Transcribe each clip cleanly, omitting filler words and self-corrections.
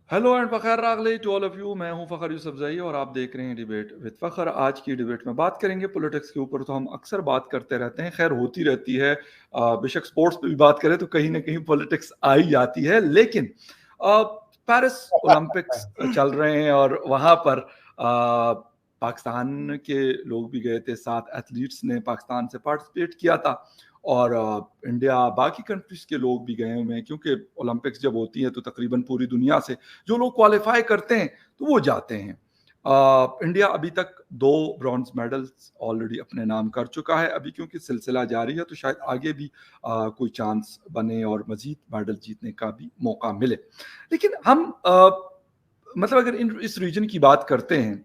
Hello and Fakhar रागले to all of you. मैं हूं फ़खर यूसुफज़ई और आप देख रहे हैं डिबेट विद फ़खर। आज की डिबेट में बात करेंगे पॉलिटिक्स के ऊपर। तो हम अक्सर बात करते रहते हैं, खैर होती रहती है। बेशक स्पोर्ट्स पे भी बात करें तो कहीं ना कहीं पॉलिटिक्स आ ही जाती है। लेकिन पेरिस ओलंपिक्स चल रहे हैं और वहाँ पर पाकिस्तान के लोग भी गए थे, 7 एथलीट्स ने पाकिस्तान से पार्टिसिपेट किया था। और इंडिया, बाकी कंट्रीज के लोग भी गए हुए हैं, क्योंकि ओलंपिक्स जब होती है तो तकरीबन पूरी दुनिया से जो लोग क्वालिफाई करते हैं तो वो जाते हैं। इंडिया अभी तक 2 ब्रॉन्ज मेडल्स ऑलरेडी अपने नाम कर चुका है। अभी क्योंकि सिलसिला जारी है तो शायद आगे भी कोई चांस बने और मजीद मेडल जीतने का भी मौका मिले। लेकिन हम मतलब अगर इस रीजन की बात करते हैं,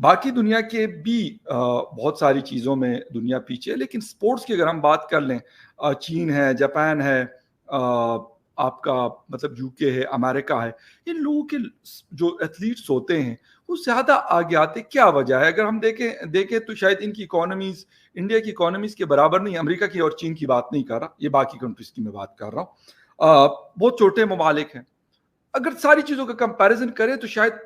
बाकी दुनिया के भी बहुत सारी चीज़ों में दुनिया पीछे है। लेकिन स्पोर्ट्स की अगर हम बात कर लें, चीन है, जापान है, आपका मतलब यूके है, अमेरिका है, इन लोगों के जो एथलीट्स होते हैं वो ज़्यादा आगे आते क्या वजह है? अगर हम देखें देखें तो शायद इनकी इकोनॉमीज इंडिया की इकोनॉमीज के बराबर नहीं। अमेरिका की और चीन की बात नहीं कर रहा, ये बाकी कंट्रीज की मैं बात कर रहा हूँ। बहुत छोटे ममालिक हैं। अगर सारी चीजों का कंपैरिजन करें तो शायद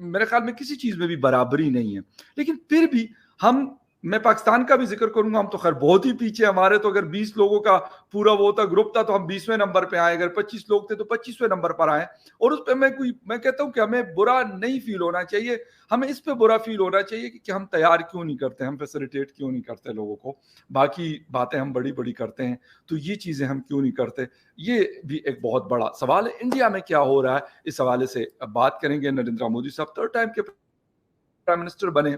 मेरे ख्याल में किसी चीज में भी बराबरी नहीं है। लेकिन फिर भी हम मैं पाकिस्तान का भी जिक्र करूंगा, हम तो खैर बहुत ही पीछे। हमारे तो अगर 20 लोगों का पूरा वो था ग्रुप था तो हम 20वें नंबर पे आए, अगर 25 लोग थे तो 25वें नंबर पर आए। और उस पर मैं कहता हूं कि हमें बुरा नहीं फील होना चाहिए। हमें इस पे बुरा फील होना चाहिए कि हम तैयार क्यों नहीं करते, हम फैसिलिटेट क्यों नहीं करते लोगों को। बाकी बातें हम बड़ी बड़ी करते हैं, तो ये चीजें हम क्यों नहीं करते? ये भी एक बहुत बड़ा सवाल है। इंडिया में क्या हो रहा है, इस हवाले से अब बात करेंगे। नरेंद्र मोदी साहब 3rd टाइम के प्राइम मिनिस्टर बने।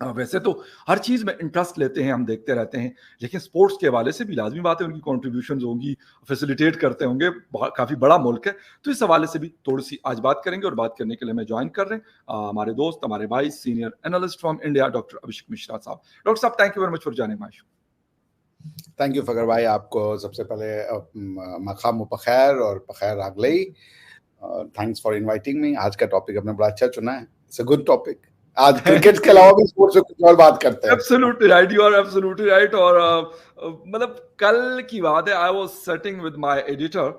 वैसे तो हर चीज में इंटरेस्ट लेते हैं, हम देखते रहते हैं, लेकिन स्पोर्ट्स के हवाले से भी लाजमी बात है उनकी कॉन्ट्रीब्यूशन होंगी, फैसिलिटेट करते होंगे। काफी बड़ा मुल्क है, तो इस हवाले से भी थोड़ी सी आज बात करेंगे। और बात करने के लिए मैं ज्वाइन कर रहे हैं हमारे दोस्त, हमारे भाई, senior analyst from India, doctor Abhishek Mishra साहब। डॉक्टर साहब, thank you very much for joining my show. Thank you Fakhar भाई, आपको सबसे पहले मकाम बखैर और बखैर आगलई। Thanks for inviting me. आज का टॉपिक आपने बड़ा अच्छा चुना है, इट्स अ गुड टॉपिक। आज क्रिकेट के अलावा भी स्पोर्ट्स से कुछ और बात करते हैं। Absolutely right, you are absolutely right. और मतलब कल की बात है, I was setting with my editor,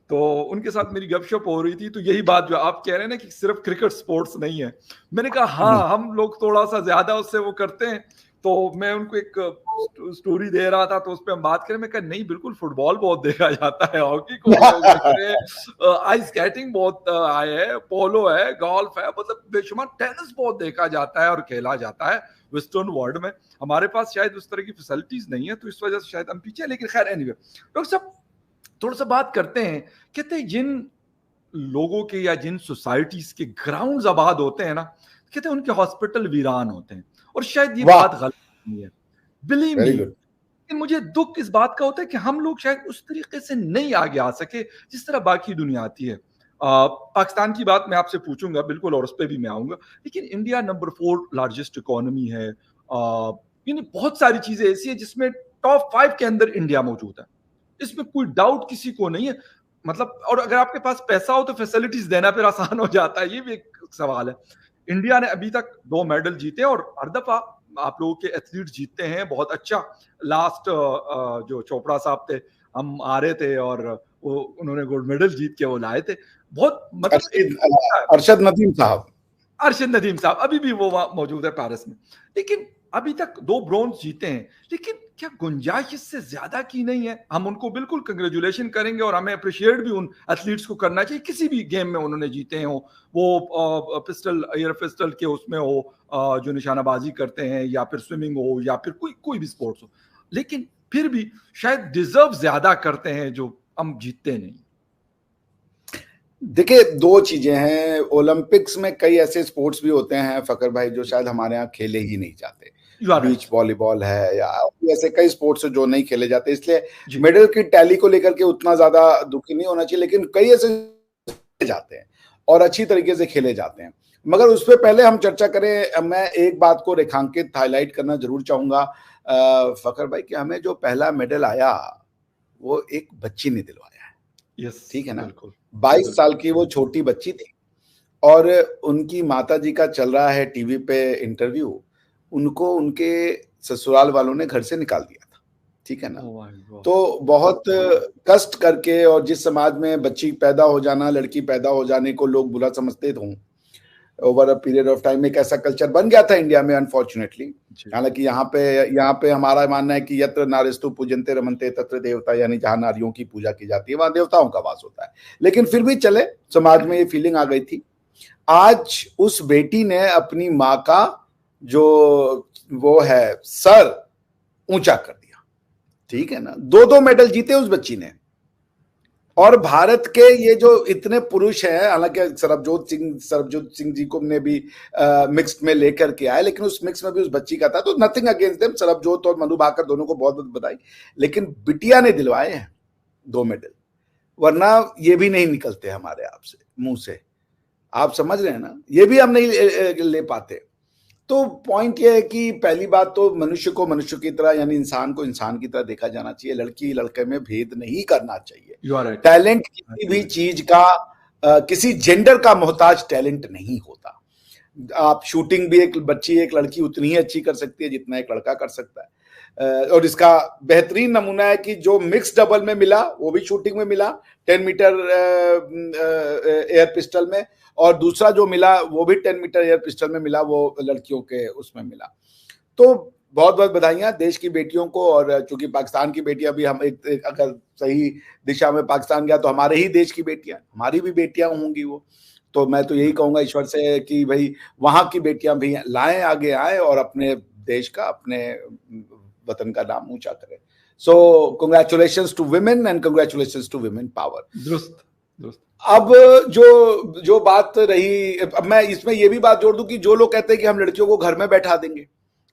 तो उनके साथ मेरी गपशप हो रही थी। तो यही बात जो आप कह रहे हैं ना कि सिर्फ क्रिकेट स्पोर्ट्स नहीं है, मैंने कहा हाँ, हम लोग थोड़ा सा ज्यादा उससे वो करते हैं। तो मैं उनको एक स्टोरी दे रहा था, तो उस पर हम बात करें। मैं कहा नहीं, बिल्कुल फुटबॉल बहुत देखा जाता है, हॉकी को भी लोग देख रहे हैं, आइस स्केटिंग बहुत आए है, पोलो है, गोल्फ है, मतलब बेशुमार टेनिस बहुत देखा जाता है और खेला जाता है वेस्टर्न वर्ल्ड में। हमारे पास शायद उस तरह की फैसिलिटीज नहीं है, तो इस वजह से शायद हम पीछे। लेकिन खैर एनीवे, डॉक्टर साहब थोड़ा सा बात करते हैं। कहते हैं जिन लोगों के या जिन सोसाइटीज के ग्राउंड्स आबाद होते हैं ना, कहते हैं उनके हॉस्पिटल वीरान होते हैं। और शायद ये वाह, बात गलत नहीं है, बिलीव वेरी मी। गुड। लेकिन मुझे दुख इस बात का होता है कि हम लोग शायद उस तरीके से नहीं आगे आ सके जिस तरह बाकी दुनिया आती है। पाकिस्तान की बात मैं आपसे पूछूंगा बिल्कुल, और उस पर भी मैं आऊंगा। लेकिन इंडिया नंबर 4 लार्जेस्ट इकोनॉमी है। यानी बहुत सारी चीजें ऐसी है जिसमें टॉप 5 के अंदर इंडिया मौजूद है, इसमें कोई डाउट किसी को नहीं है। मतलब और अगर आपके पास पैसा हो तो फैसिलिटीज देना फिर आसान हो जाता है, ये भी एक सवाल है। इंडिया ने अभी तक 2 मेडल जीते और हर दफा आप लोगों के एथलीट जीतते हैं, बहुत अच्छा। लास्ट जो चोपड़ा साहब थे, हम आ रहे थे और वो उन्होंने गोल्ड मेडल जीत के वो लाए थे। बहुत मतलब एक अच्छा है। अरशद नदीम साहब। अरशद नदीम साहब अभी भी वो वहां मौजूद है पेरिस में। लेकिन अभी तक 2 ब्रॉन्ज जीते हैं, लेकिन क्या गुंजाइश इससे ज्यादा की नहीं है? हम उनको बिल्कुल कंग्रेचुलेशन करेंगे और हमें अप्रिशिएट भी उन एथलीट्स को करना चाहिए, किसी भी गेम में उन्होंने जीते हो, वो पिस्टल एयर पिस्टल के उसमें हो, जो निशानाबाजी करते हैं, या फिर स्विमिंग हो, या फिर कोई कोई भी स्पोर्ट्स हो। लेकिन फिर भी शायद डिजर्व ज्यादा करते हैं जो हम जीतते नहीं। देखिए, दो चीजें हैं। ओलंपिक्स में कई ऐसे स्पोर्ट्स भी होते हैं फकर भाई जो शायद हमारे यहाँ खेले ही नहीं जाते। You are right. Beach volleyball है या ऐसे कई स्पोर्ट्स जो नहीं खेले जाते, इसलिए जी। मेडल की टैली को लेकर के उतना ज्यादा दुखी नहीं होना चाहिए। लेकिन कई ऐसे जाते हैं और अच्छी तरीके से खेले जाते हैं। मगर उस पर पहले हम चर्चा करें, मैं एक बात को रेखांकित हाईलाइट करना जरूर चाहूंगा फकर भाई, कि हमें जो पहला मेडल आया वो एक बच्ची ने दिलवाया है। यस, ठीक है ना? बिल्कुल 22 साल बिल्कुल। की वो छोटी बच्ची थी और उनकी माता जी का चल रहा है टीवी पे इंटरव्यू। उनको उनके ससुराल वालों ने घर से निकाल दिया था। ठीक है ना। तो बहुत कष्ट करके, और जिस समाज में बच्ची पैदा हो जाना, लड़की पैदा हो जाने को लोग बुरा समझते थे, over a period of time एक ऐसा कल्चर बन गया था इंडिया में अनफॉर्चुनेटली। हालांकि यहाँ पे हमारा मानना है कि यत्र नारीस्तु पूजन्ते रमन्ते तत्र देवता, यानी जहां नारियों की पूजा की जाती है वहां देवताओं का वास होता है। लेकिन फिर भी चले, समाज में ये फीलिंग आ गई थी। आज उस बेटी ने अपनी माँ का जो वो है सर ऊंचा कर दिया, ठीक है ना। 2-2 मेडल जीते उस बच्ची ने। और भारत के ये जो इतने पुरुष हैं, हालांकि सरबजोत सिंह जी को ने भी मिक्स्ड में लेकर के आए, लेकिन उस मिक्स में भी उस बच्ची का था, तो नथिंग अगेंस्ट देम। सरबजोत और मनु भाकर दोनों को बहुत बहुत बधाई, लेकिन बिटिया ने दिलवाए हैं 2 मेडल, वरना ये भी नहीं निकलते हमारे आप से मुंह से। आप समझ रहे हैं ना, ये भी हम नहीं ले पाते। तो पॉइंट ये है कि पहली बात तो मनुष्य को मनुष्य की तरह, यानी इंसान को इंसान की तरह देखा जाना चाहिए। लड़की लड़के में भेद नहीं करना चाहिए। टैलेंट किसी भी चीज का किसी जेंडर का मोहताज टैलेंट नहीं होता। आप शूटिंग भी एक बच्ची एक लड़की उतनी ही अच्छी कर सकती है जितना एक लड़का कर सकता है। और इसका बेहतरीन नमूना है कि जो मिक्स डबल में मिला वो भी शूटिंग में मिला 10 मीटर एयर पिस्टल में, और दूसरा जो मिला वो भी 10 मीटर एयर पिस्टल में मिला, वो लड़कियों के उसमें मिला। तो बहुत बहुत बधाइयां देश की बेटियों को। और चूंकि पाकिस्तान की बेटियां भी, हम एक अगर सही दिशा में पाकिस्तान गया तो हमारे ही देश की बेटियां, हमारी भी बेटियां होंगी वो। तो मैं तो यही कहूंगा ईश्वर से कि भाई वहां की बेटियां भी लाएं, आगे आए और अपने देश का, अपने वतन का नाम ऊंचा करें। So congratulations to women and congratulations to women power. दुरुस्त। अब जो बात रही, अब मैं इसमें ये भी बात जोड़ दूं कि जो लोग कहते हैं कि हम लड़कियों को घर में बैठा देंगे,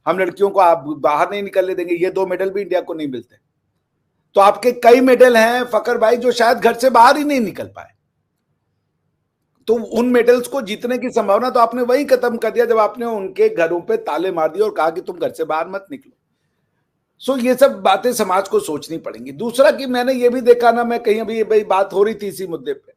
हम लड़कियों को आप बाहर नहीं निकलने देंगे, ये 2 मेडल भी इंडिया को नहीं मिलते। तो आपके कई मेडल हैं फकर भाई जो शायद घर से बाहर ही नहीं निकल पाए। तो उन मेडल्स को जीतने की संभावना तो आपने वही खत्म कर दिया जब आपने उनके घरों पे ताले मार दिए और कहा कि तुम घर से बाहर मत निकलो। सो ये सब बातें समाज को सोचनी पड़ेंगी। दूसरा कि मैंने ये भी देखा ना, मैं कहीं अभी भाई बात हो रही थी इसी मुद्दे पे,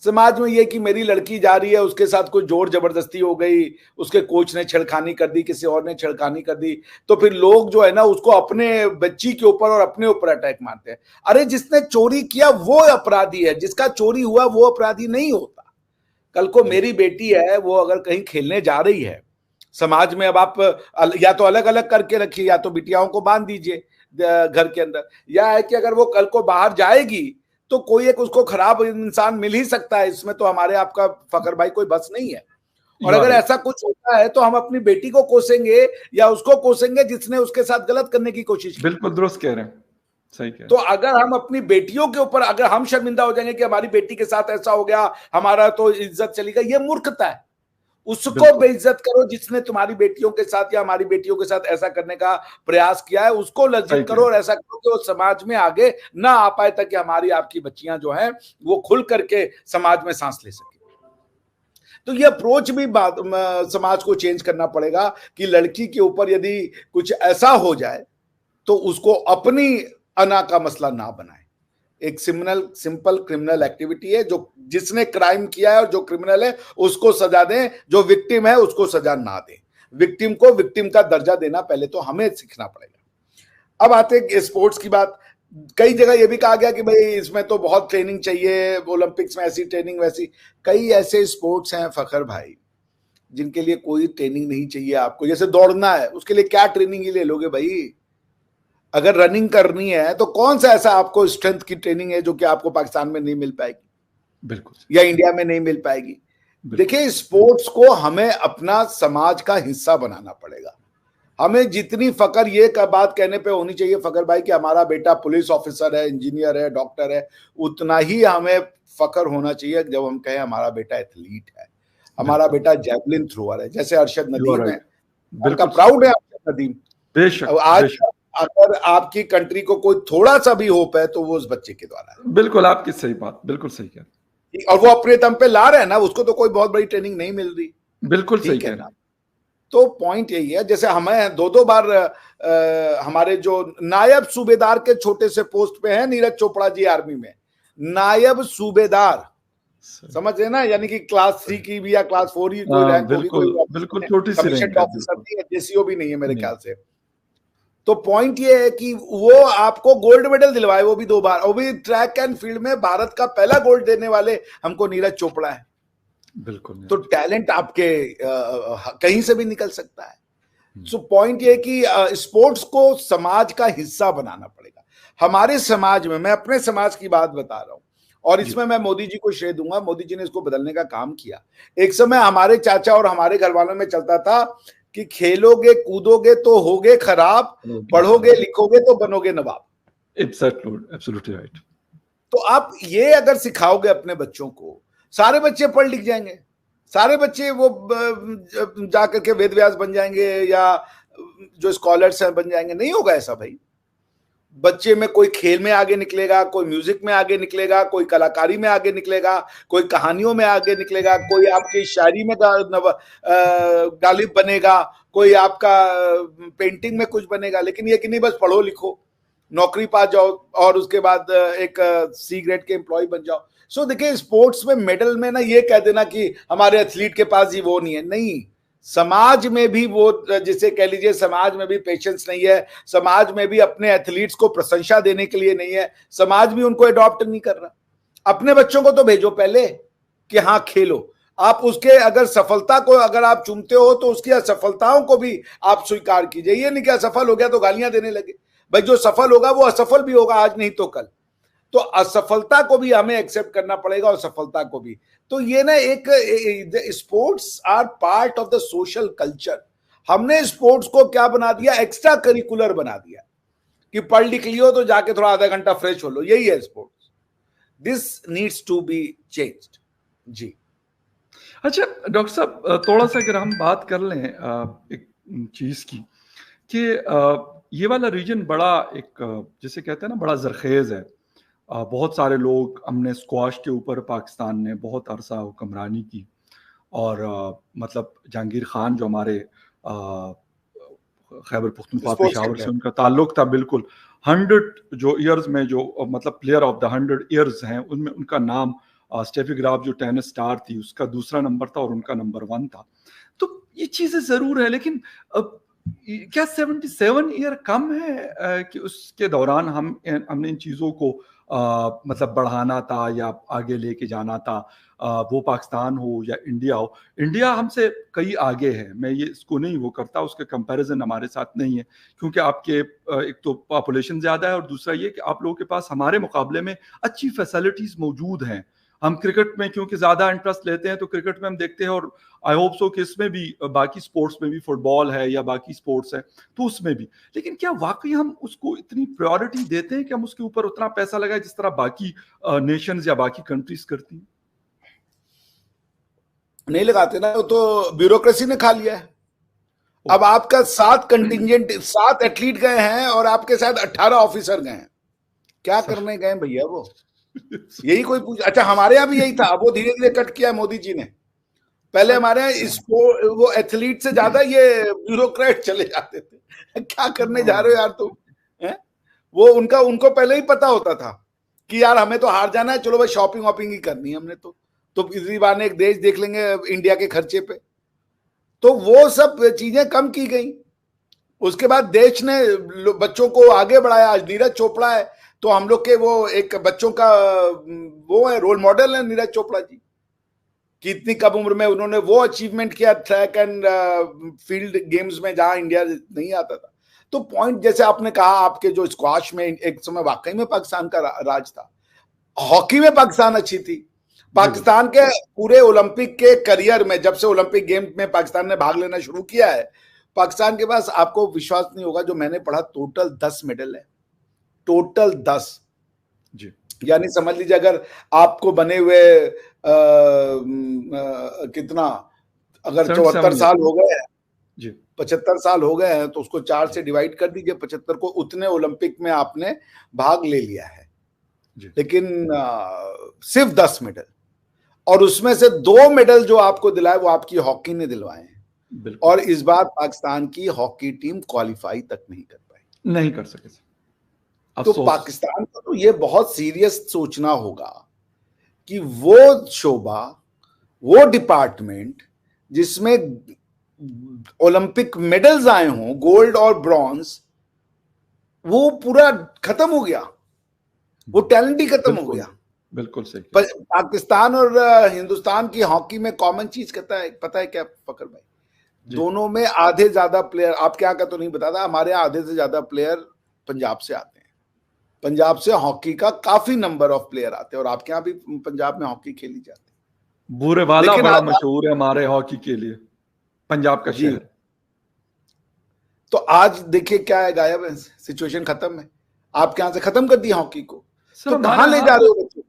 समाज में ये कि मेरी लड़की जा रही है, उसके साथ कोई जोर जबरदस्ती हो गई, उसके कोच ने छेड़खानी कर दी, किसी और ने छेड़खानी कर दी, तो फिर लोग जो है ना उसको अपने बच्ची के ऊपर और अपने ऊपर अटैक मारते हैं। अरे जिसने चोरी किया वो अपराधी है, जिसका चोरी हुआ वो अपराधी नहीं होता। कल को मेरी बेटी है, वो अगर कहीं खेलने जा रही है समाज में, अब आप या तो अलग अलग करके रखिए, या तो बिटियाओं को बांध दीजिए घर के अंदर, या है कि अगर वो कल को बाहर जाएगी तो कोई एक उसको खराब इंसान मिल ही सकता है। इसमें तो हमारे आपका फकर भाई कोई बस नहीं है। और अगर ऐसा कुछ होता है तो हम अपनी बेटी को कोसेंगे या उसको कोसेंगे जिसने उसके साथ गलत करने की कोशिश की। बिल्कुल दुरुस्त कह रहे हैं, सही कह रहे हैं। तो अगर हम अपनी बेटियों के ऊपर, अगर हम शर्मिंदा हो जाएंगे कि हमारी बेटी के साथ ऐसा हो गया, हमारा तो इज्जत चली गई, ये मूर्खता है। उसको बेइज्जत करो जिसने तुम्हारी बेटियों के साथ या हमारी बेटियों के साथ ऐसा करने का प्रयास किया है, उसको लज्जित करो और ऐसा करो कि वो समाज में आगे ना आ पाए, ताकि हमारी आपकी बच्चियां जो हैं वो खुल करके समाज में सांस ले सके। तो ये अप्रोच भी समाज को चेंज करना पड़ेगा कि लड़की के ऊपर यदि कुछ ऐसा हो जाए तो उसको अपनी अना का मसला ना बनाए। एक सिंपल क्रिमिनल एक्टिविटी है, जो जिसने क्राइम किया है और जो क्रिमिनल है उसको सजा दें, जो विक्टिम है उसको सजा ना दें। विक्टिम को विक्टिम का दर्जा देना पहले तो हमें सीखना पड़ेगा। अब आते हैं स्पोर्ट्स की बात। कई जगह यह भी कहा गया कि भाई इसमें तो बहुत ट्रेनिंग चाहिए, ओलंपिक्स में ऐसी ट्रेनिंग वैसी। कई ऐसे स्पोर्ट्स हैं फखर भाई जिनके लिए कोई ट्रेनिंग नहीं चाहिए आपको। जैसे दौड़ना है, उसके लिए क्या ट्रेनिंग ही ले लोगे भाई? अगर रनिंग करनी है तो कौन सा ऐसा आपको स्ट्रेंथ की ट्रेनिंग है जो कि आपको पाकिस्तान में नहीं मिल पाएगी, बिल्कुल, या इंडिया में नहीं मिल पाएगी? देखिए, स्पोर्ट्स को हमें अपना समाज का हिस्सा बनाना पड़ेगा। हमें जितनी फकर ये का बात कहने पे होनी चाहिए फकर भाई कि हमारा बेटा पुलिस ऑफिसर है, इंजीनियर है, डॉक्टर है, उतना ही हमें फकर होना चाहिए जब हम कहें हमारा बेटा एथलीट है, हमारा बेटा जैवलिन थ्रोअर है। जैसे अरशद नदीम है, उनका प्राउड है अरशद नदीम। आज अगर आपकी कंट्री को कोई थोड़ा सा भी होप है तो वो उस बच्चे के द्वारा है। बिल्कुल, आपकी सही बात, बिल्कुल सही कह रहे हैं। और वो अपने दम पे ला रहे हैं ना, उसको तो कोई बहुत बड़ी ट्रेनिंग नहीं मिल रही। बिल्कुल सही कह रहे हैं। तो पॉइंट यही है, जैसे हमें 2-2 बार हमारे जो नायब सूबेदार के छोटे से पोस्ट पे हैं नीरज चोपड़ा जी आर्मी में, नायब सूबेदार, समझ रहे ना, यानी कि क्लास 3 की भी या क्लास 4 की कोई रैंक होगी, बिल्कुल छोटी सी रैंक, ऑफिसर नहीं है, जेसीओ भी नहीं है मेरे ख्याल से। तो पॉइंट ये है कि वो आपको गोल्ड मेडल दिलवाए, वो भी 2 बार, वो भी ट्रैक एंड फील्ड में भारत का पहला गोल्ड देने वाले हमको नीरज चोपड़ा है। बिल्कुल। तो टैलेंट आपके कहीं से भी निकल सकता है। सो पॉइंट ये है कि स्पोर्ट्स को समाज का हिस्सा बनाना पड़ेगा। हमारे समाज में, मैं अपने समाज की बात बता रहा हूं, और इसमें मैं मोदी जी को श्रेय दूंगा, मोदी जी ने इसको बदलने का काम किया। एक समय हमारे चाचा और हमारे घर वालों में चलता था कि खेलोगे कूदोगे तो होगे खराब, पढ़ोगे लिखोगे तो बनोगे नवाब। Absolutely right. तो आप ये अगर सिखाओगे अपने बच्चों को, सारे बच्चे पढ़ लिख जाएंगे, सारे बच्चे वो जाकर के वेद व्यास बन जाएंगे या जो स्कॉलर्स हैं बन जाएंगे। नहीं होगा ऐसा भाई। बच्चे में कोई खेल में आगे निकलेगा, कोई म्यूजिक में आगे निकलेगा, कोई कलाकारी में आगे निकलेगा, कोई कहानियों में आगे निकलेगा, कोई आपकी शायरी में गालिब बनेगा, कोई आपका पेंटिंग में कुछ बनेगा। लेकिन ये कि नहीं बस पढ़ो लिखो, नौकरी पा जाओ और उसके बाद एक सी ग्रेड के एम्प्लॉय बन जाओ। सो देखिए, स्पोर्ट्स में मेडल में ना ये कह देना कि हमारे एथलीट के पास ही वो नहीं है, नहीं, समाज में भी वो, जिसे कह लीजिए समाज में भी पेशेंस नहीं है, समाज में भी अपने एथलीट्स को प्रशंसा देने के लिए नहीं है, समाज भी उनको अडॉप्ट नहीं कर रहा। अपने बच्चों को तो भेजो पहले कि हाँ खेलो, आप उसके अगर सफलता को अगर आप चूमते हो तो उसकी असफलताओं को भी आप स्वीकार कीजिए। ये नहीं कि असफल हो गया तो गालियां देने लगे। भाई जो सफल होगा वो असफल भी होगा, आज नहीं तो कल। तो असफलता को भी हमें एक्सेप्ट करना पड़ेगा और सफलता को भी। तो ये ना एक sports are part of the social culture. हमने स्पोर्ट्स को क्या बना दिया, एक्स्ट्रा करिकुलर बना दिया कि पढ़ लिख लियो तो जाके थोड़ा आधा घंटा फ्रेश हो लो, यही है sports. This needs to be changed. जी अच्छा डॉक्टर साहब, थोड़ा सा अगर हम बात कर लें एक चीज की कि ये वाला रीजन बड़ा एक जैसे कहते हैं ना बड़ा जरखेज है। बहुत सारे लोग, हमने स्क्वाश के ऊपर पाकिस्तान ने बहुत अरसा हुक्मरानी की, और मतलब जहांगीर खान जो हमारे खैबर पख्तूनख्वा पेशावर से उनका ताल्लुक था, बिल्कुल 100 जो ईयर्स में जो मतलब प्लेयर ऑफ द 100 ईयर्स हैं उनमें उनका नाम स्टेफी ग्राफ जो टेनिस स्टार थी उसका दूसरा नंबर था और उनका नंबर 1 था। तो ये चीजें जरूर है, लेकिन क्या 77 ईयर कम है कि उसके दौरान हमने इन चीजों को मतलब बढ़ाना था या आगे लेके जाना था? वो पाकिस्तान हो या इंडिया हो, इंडिया हमसे कई आगे है, मैं ये इसको नहीं वो करता, उसके कंपैरिजन हमारे साथ नहीं है, क्योंकि आपके एक तो पॉपुलेशन ज्यादा है और दूसरा ये कि आप लोगों के पास हमारे मुकाबले में अच्छी फैसिलिटीज मौजूद हैं। हम क्रिकेट में क्योंकि ज्यादा इंटरेस्ट लेते हैं तो क्रिकेट में हम देखते हैं, और आई होप सो कि इसमें भी, बाकी स्पोर्ट्स में भी, फुटबॉल है या बाकी स्पोर्ट्स है तो उसमें भी, लेकिन क्या वाकई हम उसको इतनी प्रायोरिटी देते हैं कि हम उसके ऊपर उतना पैसा लगाए जिस तरह बाकी नेशंस या बाकी कंट्रीज करती हैं? नहीं लगाते ना, तो ब्यूरोक्रेसी ने खा लिया है। अब आपका 7 कंटिंजेंट, 7 एथलीट गए हैं और आपके साथ 18 ऑफिसर गए हैं। क्या करने गए भैया वो? यही कोई पूछ। अच्छा, हमारे यहाँ भी यही था, वो धीरे धीरे कट किया मोदी जी ने। पहले हमारे यहाँ इसको वो एथलीट से ज्यादा ये ब्यूरोक्रेट चले जाते थे। क्या करने जा रहे हो यार तुम? वो उनको पहले ही पता होता था कि यार हमें तो हार जाना है, चलो भाई शॉपिंग वॉपिंग ही करनी है हमने तो इसी बार ने एक देश देख लेंगे इंडिया के खर्चे पे। तो वो सब चीजें कम की गई। उसके बाद देश ने बच्चों को आगे बढ़ाया। आज नीरज चोपड़ा है तो हम लोग के वो एक बच्चों का वो है, रोल मॉडल है नीरज चोपड़ा जी, कि इतनी कम उम्र में उन्होंने वो अचीवमेंट किया ट्रैक एंड फील्ड गेम्स में जहां इंडिया नहीं आता था। तो पॉइंट, जैसे आपने कहा, आपके जो स्क्वाश में एक समय वाकई में पाकिस्तान का राज था, हॉकी में पाकिस्तान अच्छी थी। पाकिस्तान के पूरे ओलंपिक के करियर में, जब से ओलंपिक गेम में पाकिस्तान ने भाग लेना शुरू किया है, पाकिस्तान के पास, आपको विश्वास नहीं होगा, जो मैंने पढ़ा, टोटल 10 मेडल है। टोटल 10 जी। यानी समझ लीजिए अगर आपको बने हुए कितना, अगर 74 साल हो गए हैं, 75 साल हो गए हैं, तो उसको 4 से डिवाइड कर दीजिए 75 को, उतने ओलंपिक में आपने भाग ले लिया है। लेकिन सिर्फ 10 मेडल, और उसमें से 2 मेडल जो आपको दिलाए वो आपकी हॉकी ने दिलवाए हैं। और इस बार पाकिस्तान की हॉकी टीम क्वालिफाई तक नहीं कर पाई, नहीं कर सके। तो पाकिस्तान को तो ये बहुत सीरियस सोचना होगा कि वो शोबा, वो डिपार्टमेंट जिसमें ओलंपिक मेडल्स आए हों, गोल्ड और ब्रॉन्ज, वो पूरा खत्म हो गया, वो टैलेंट ही खत्म हो गया। बिल्कुल सही। पाकिस्तान और हिंदुस्तान की हॉकी में कॉमन चीज पता है क्या फकर भाई? दोनों में आधे ज्यादा प्लेयर, आपके यहाँ का तो नहीं बताता, हमारे यहाँ आधे से ज्यादा प्लेयर पंजाब से आते हैं। पंजाब से हॉकी का काफी नंबर ऑफ प्लेयर आते हैं, और आपके यहाँ भी पंजाब में हॉकी खेली जाती है। बूरेवाला बड़ा मशहूर है हमारे हॉकी के लिए, पंजाब का शहर। तो आज देखिए क्या है, गायब है, सिचुएशन खत्म है। आपके यहाँ से खत्म कर दी हॉकी को, तो कहां ले जा रहे हो बच्चों?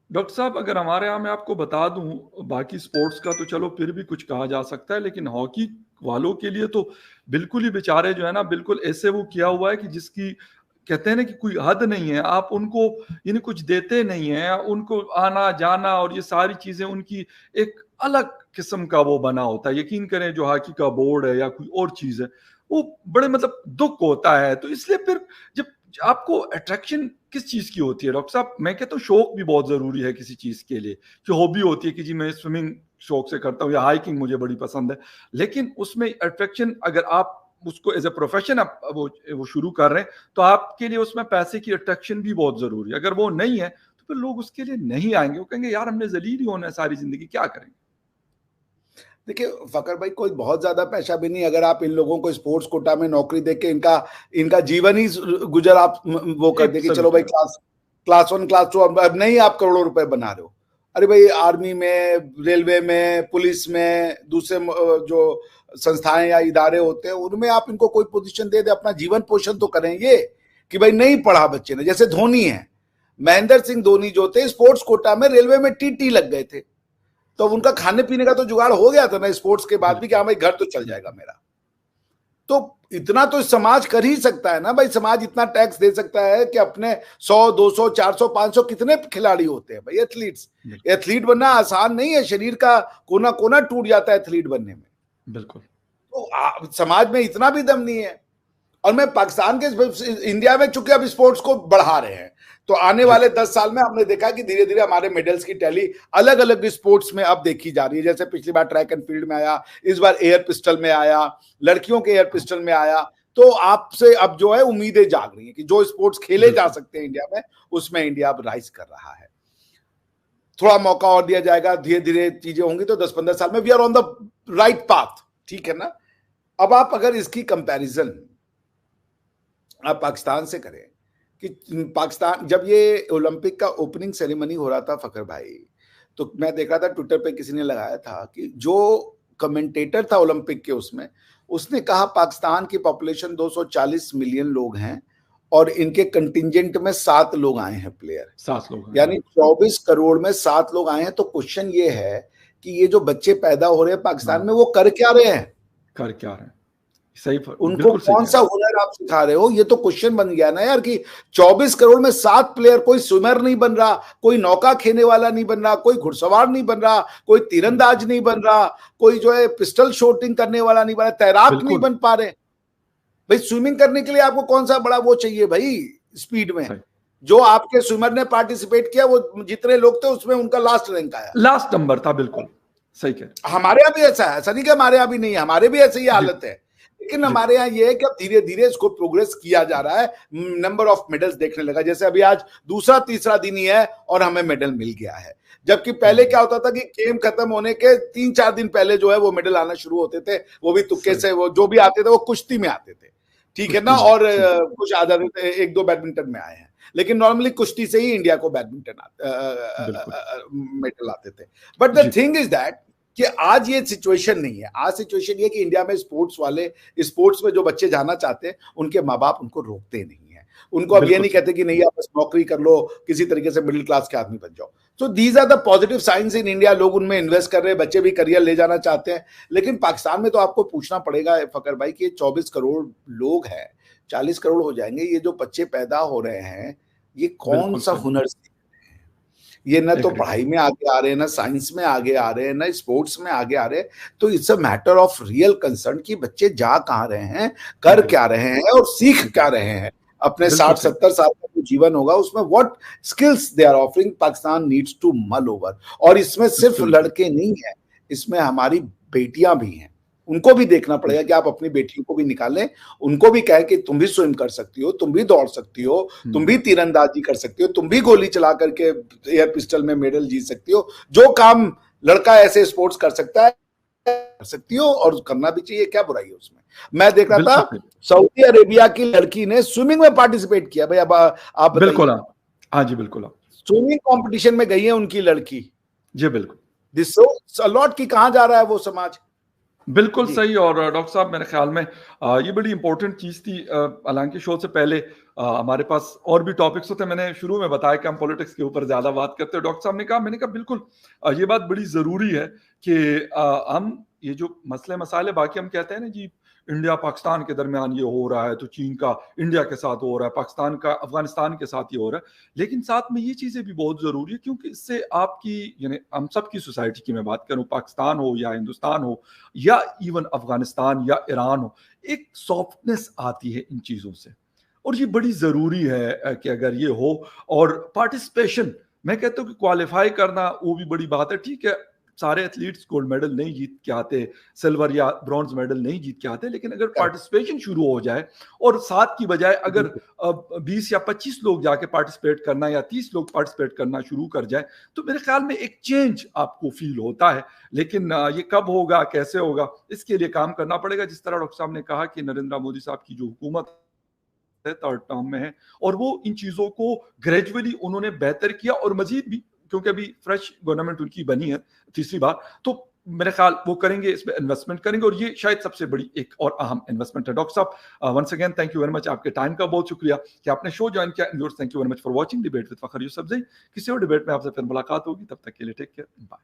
डॉक्टर साहब, अगर हमारे यहाँ मैं आपको बता दूं, बाकी स्पोर्ट्स का तो चलो फिर भी कुछ कहा जा सकता है, लेकिन हॉकी वालों के लिए तो बिल्कुल ही बेचारे जो है ना, बिल्कुल ऐसे वो किया हुआ है कि जिसकी कहते हैं ना कि कोई हद नहीं है। आप उनको यानी कुछ देते नहीं है, उनको आना जाना और ये सारी चीजें उनकी एक अलग किस्म का वो बना होता है। यकीन करें जो हॉकी का बोर्ड है या कोई और चीज है, वो बड़े मतलब दुख होता है। तो इसलिए फिर जब आपको अट्रैक्शन किस चीज की होती है डॉक्टर साहब, मैं कहता हूँ शौक भी बहुत जरूरी है किसी चीज के लिए। जो हॉबी होती है कि जी मैं स्विमिंग शौक से करता हूँ या हाइकिंग मुझे बड़ी पसंद है, लेकिन उसमें अट्रैक्शन अगर आप उसको एज ए प्रोफेशन आप वो शुरू कर रहे हैं, तो आपके लिए उसमें पैसे की अट्रैक्शन भी बहुत जरूरी है। अगर वो नहीं है तो फिर लोग उसके लिए नहीं आएंगे, वो कहेंगे यार हमने जलील ही होना है सारी जिंदगी, क्या करेंगे। देखिए फकर भाई, कोई बहुत ज्यादा पैसा भी नहीं। अगर आप इन लोगों को स्पोर्ट्स कोटा में नौकरी देके इनका जीवन ही गुजर आप वो कर दे कि चलो भाई क्लास 1 क्लास 2, अब नहीं आप करोड़ों रुपए बना रहे हो। अरे भाई आर्मी में, रेलवे में, पुलिस में, दूसरे जो संस्थाएं या इदारे होते हैं उनमें आप इनको कोई पोजीशन दे दे, अपना जीवन पोषण तो करें। ये कि भाई नहीं पढ़ा बच्चे ने, जैसे धोनी है, महेंद्र सिंह धोनी जो थे स्पोर्ट्स कोटा में रेलवे में टीटी लग गए थे, तो उनका खाने पीने का तो जुगाड़ हो गया था ना स्पोर्ट्स के बाद भी, कि हाँ भाई घर तो चल जाएगा मेरा। तो इतना तो समाज कर ही सकता है ना भाई, समाज इतना टैक्स दे सकता है कि अपने 100 200 400 500 कितने खिलाड़ी होते हैं भाई एथलीट्स। एथलीट बनना आसान नहीं है, शरीर का कोना कोना टूट जाता है एथलीट बनने में। बिल्कुल। तो समाज में इतना भी दम नहीं है। और मैं पाकिस्तान के, इंडिया में चूंकि अब स्पोर्ट्स को बढ़ा रहे हैं, तो आने वाले 10 साल में हमने देखा कि धीरे धीरे हमारे मेडल्स की टैली अलग अलग स्पोर्ट्स में अब देखी जा रही है। जैसे पिछली बार ट्रैक एंड फील्ड में आया, इस बार एयर पिस्टल में आया, लड़कियों के एयर पिस्टल में आया। तो आपसे अब जो है उम्मीदें जाग रही है कि जो स्पोर्ट्स खेले जा सकते हैं इंडिया में, उसमें इंडिया अब राइज कर रहा है। थोड़ा मौका और दिया जाएगा, धीरे धीरे चीजें होंगी, तो 10-15 साल में we are on the right path. ठीक है ना। अब आप अगर इसकी कंपैरिजन आप पाकिस्तान से करें, कि पाकिस्तान जब ये ओलंपिक का ओपनिंग सेरेमनी हो रहा था फकर भाई, तो मैं देख रहा था ट्विटर पे किसी ने लगाया था कि जो कमेंटेटर था ओलंपिक के उसमें, उसने कहा पाकिस्तान की पॉपुलेशन 240 मिलियन लोग हैं और इनके कंटिजेंट में 7 लोग आए हैं प्लेयर, 7 लोग, यानी 24 करोड़ में 7 लोग आए हैं। तो क्वेश्चन ये है कि ये जो बच्चे पैदा हो रहे हैं पाकिस्तान में, वो कर क्या रहे हैं? सही, उनको कौन सा हुनर आप सिखा रहे हो? ये तो क्वेश्चन बन गया ना यार, कि 24 करोड़ में 7 प्लेयर, कोई स्विमर नहीं बन रहा, कोई नौका खेने वाला नहीं बन रहा, कोई घुड़सवार नहीं बन रहा, कोई तीरंदाज नहीं बन रहा, कोई जो है पिस्टल शूटिंग करने वाला नहीं बन रहा, तैराक नहीं बन पा रहे भाई। स्विमिंग करने के लिए आपको कौन सा बड़ा वो चाहिए भाई स्पीड में? जो आपके स्विमर ने पार्टिसिपेट किया, वो जितने लोग थे उसमें उनका लास्ट रैंक आया, लास्ट नंबर था। बिल्कुल सही कह। हमारे यहाँ भी ऐसा है, ऐसा नहीं कि हमारे यहाँ भी नहीं है, हमारे भी ऐसी ही हालत है। लेकिन हमारे यहाँ ये है कि अब धीरे धीरे इसको प्रोग्रेस किया जा रहा है, नंबर ऑफ मेडल्स देखने लगा। जैसे अभी आज दूसरा तीसरा दिन ही है और हमें मेडल मिल गया है, जबकि पहले क्या होता था कि गेम खत्म होने के 3-4 दिन पहले जो है वो मेडल आना शुरू होते थे, वो भी तुक्के से, वो जो भी आते थे वो कुश्ती में आते थे, ठीक है ना, और कुछ आ जाते थे, 1-2 बैडमिंटन में आए हैं, लेकिन नॉर्मली कुश्ती से ही इंडिया को बैडमिंटन मेडल आते थे। But the thing is that कि आज ये सिचुएशन नहीं है। आज सिचुएशन ये कि इंडिया में स्पोर्ट्स में जो बच्चे जाना चाहते हैं, उनके माँ बाप उनको रोकते नहीं है। उनको अब ये नहीं कहते कि नहीं आप बस नौकरी कर लो, किसी तरीके से मिडिल क्लास के आदमी बन जाओ। So these are the positive science in India. लोग उनमें इन्वेस्ट कर रहे हैं, बच्चे भी करियर ले जाना चाहते हैं। लेकिन पाकिस्तान में तो आपको पूछना पड़ेगा फकर भाई कि 24 करोड़ लोग हैं, 40 करोड़ हो जाएंगे, ये जो बच्चे पैदा हो रहे हैं, ये कौन सा हुनर, ये ना तो पढ़ाई में आगे आ रहे हैं, ना साइंस में आगे आ रहे हैं, ना स्पोर्ट्स में आगे आ रहे हैं। तो it's a matter of real concern कि बच्चे जा कहाँ रहे हैं, कर क्या रहे हैं और सीख क्या रहे हैं अपने 60-70 साल का जो जीवन होगा उसमें। What skills they are offering, Pakistan needs to mull over. और इसमें सिर्फ लड़के नहीं है, इसमें हमारी बेटियां भी हैं, उनको भी देखना पड़ेगा कि आप अपनी बेटियों को भी निकालें, उनको भी कहें कि तुम भी स्विम कर सकती हो, तुम भी दौड़ सकती हो, तुम भी तीरंदाजी कर सकती हो, तुम भी गोली चला करके एयर पिस्टल में मेडल जीत सकती हो। जो काम लड़का ऐसे स्पोर्ट्स कर सकता है कर सकती हो, और करना भी चाहिए, क्या बुराई है उसमें। मैं देख रहा था सऊदी अरेबिया की लड़की ने स्विमिंग में पार्टिसिपेट किया। भाई अब आप बिल्कुल, हाँ जी, बिल्कुल स्विमिंग कंपटीशन में गई है उनकी लड़की जी, बिल्कुल। दिस सो अलॉट की कहां जा रहा है वो समाज। बिल्कुल सही। और डॉक्टर साहब मेरे ख्याल में ये बड़ी इंपॉर्टेंट चीज़ थी। हालांकि शो से पहले हमारे पास और भी टॉपिक्स होते हैं। मैंने शुरू में बताया कि हम पॉलिटिक्स के ऊपर ज़्यादा बात करते हैं। डॉक्टर साहब ने कहा, मैंने कहा बिल्कुल ये बात बड़ी ज़रूरी है कि हम ये जो मसले मसाले बाकी हम कहते हैं ना जी, इंडिया पाकिस्तान के दरमियान ये हो रहा है, तो चीन का इंडिया के साथ हो रहा है, पाकिस्तान का अफगानिस्तान के साथ ये हो रहा है, लेकिन साथ में ये चीज़ें भी बहुत ज़रूरी है, क्योंकि इससे आपकी यानी हम सबकी सोसाइटी की मैं बात करूं, पाकिस्तान हो या हिंदुस्तान हो या इवन अफगानिस्तान या ईरान हो, एक सॉफ्टनेस आती है इन चीज़ों से। और ये बड़ी ज़रूरी है कि अगर ये हो। और पार्टिसिपेशन, मैं कहता हूँ कि क्वालिफाई करना वो भी बड़ी बात है। ठीक है, सारे एथलीट्स गोल्ड मेडल नहीं जीत के आते, सिल्वर या ब्रॉन्ज मेडल नहीं जीत के आते, लेकिन अगर पार्टिसिपेशन शुरू हो जाए और 7 की बजाय अगर 20 या 25 लोग जाके पार्टिसिपेट करना या 30 लोग पार्टिसिपेट करना शुरू कर जाए, तो मेरे ख्याल में एक चेंज आपको फील होता है। लेकिन ये कब होगा, कैसे होगा, इसके लिए काम करना पड़ेगा। जिस तरह डॉक्टर साहब ने कहा कि नरेंद्र मोदी साहब की जो हुकूमत है, थर्ड टर्म में है, और वो इन चीज़ों को ग्रेजुअली उन्होंने बेहतर किया, और मजीद भी, क्योंकि अभी फ्रेश गवर्नमेंट उनकी बनी है तीसरी बार, तो मेरे ख्याल वो करेंगे, इसमें इन्वेस्टमेंट करेंगे, और ये शायद सबसे बड़ी एक और अहम इन्वेस्टमेंट है। डॉक्टर साहब once again thank you very much, आपके टाइम का बहुत शुक्रिया कि आपने शो ज्वाइन किया। Thank you very much for watching debate with Fakhar Yousafzai. किसी और डिबेट में आपसे फिर मुलाकात होगी, तब तक के लिए टेक केयर, बाय।